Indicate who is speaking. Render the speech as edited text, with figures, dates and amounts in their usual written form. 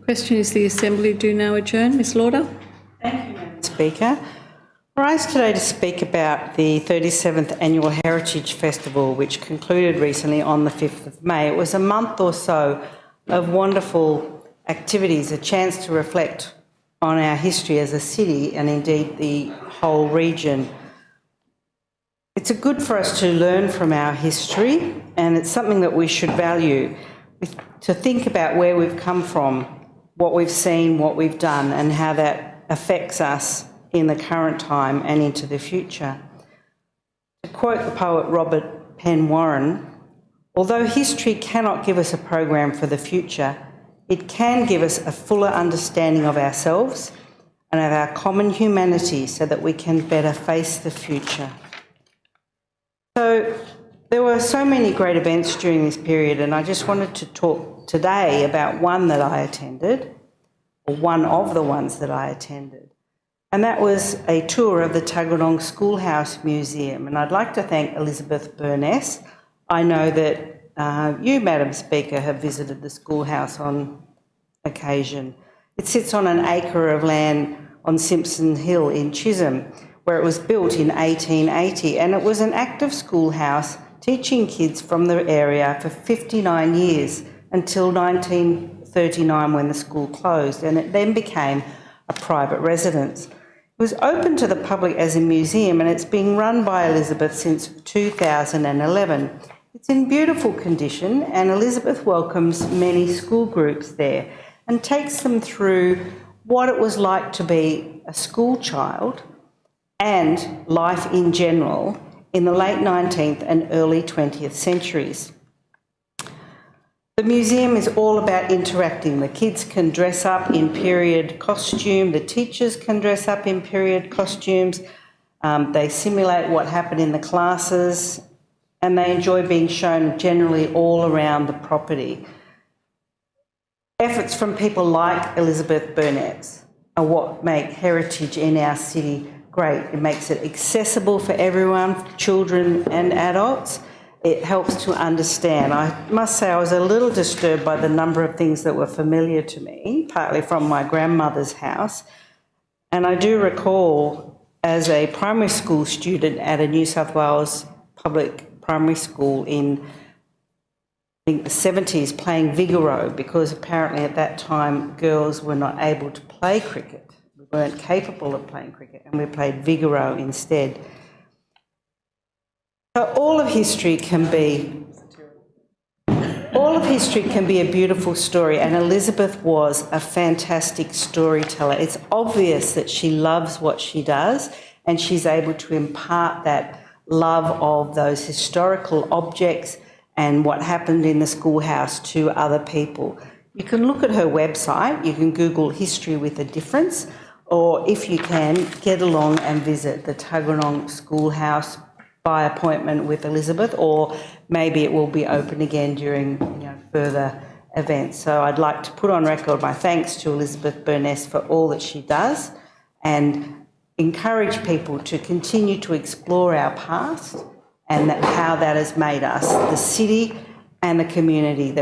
Speaker 1: Question, is the Assembly do now adjourn? Ms Lauder?
Speaker 2: Thank you, Madam Speaker. I rise today to speak about the 37th Annual Heritage Festival, which concluded recently on the 5th of May. It was a month or so of wonderful activities, a chance to reflect on our history as a city and indeed the whole region. It's good for us to learn from our history, and it's something that we should value, to think about where we've come from, what we've seen, what we've done, and how that affects us in the current time and into the future. To quote the poet Robert Penn Warren, although history cannot give us a program for the future, it can give us a fuller understanding of ourselves and of our common humanity so that we can better face the future. So there were so many great events during this period, and I just wanted to talk today about one that I attended, or one of the ones that I attended. And that was a tour of the Tuggeranong Schoolhouse Museum. And I'd like to thank Elizabeth Burness. I know that you, Madam Speaker, have visited the schoolhouse on occasion. It sits on an acre of land on Simpson Hill in Chisholm, where it was built in 1880, and it was an active schoolhouse teaching kids from the area for 59 years until 1939 when the school closed, and it then became a private residence. It was open to the public as a museum, and it's been run by Elizabeth since 2011. It's in beautiful condition, and Elizabeth welcomes many school groups there and takes them through what it was like to be a school child and life in general in the late 19th and early 20th centuries. The museum is all about interacting. The kids can dress up in period costume, the teachers can dress up in period costumes, they simulate what happened in the classes, and they enjoy being shown generally all around the property. Efforts from people like Elizabeth Burnett are what make heritage in our city great. It makes it accessible for everyone, children and adults. It helps to understand. I must say I was a little disturbed by the number of things that were familiar to me, partly from my grandmother's house. And I do recall, as a primary school student at a New South Wales public primary school in, I think, the 70s, playing Vigoro, because apparently at that time girls were not able to play cricket. We weren't capable of playing cricket, and we played Vigoro instead. So all of history can be a beautiful story, and Elizabeth was a fantastic storyteller. It's obvious that she loves what she does, and she's able to impart that love of those historical objects and what happened in the schoolhouse to other people. You can look at her website, you can Google History with a Difference, or if you can, get along and visit the Tuggeranong Schoolhouse by appointment with Elizabeth, or maybe it will be open again during further events. So I'd like to put on record my thanks to Elizabeth Burness for all that she does, and encourage people to continue to explore our past and how that has made us the city and the community that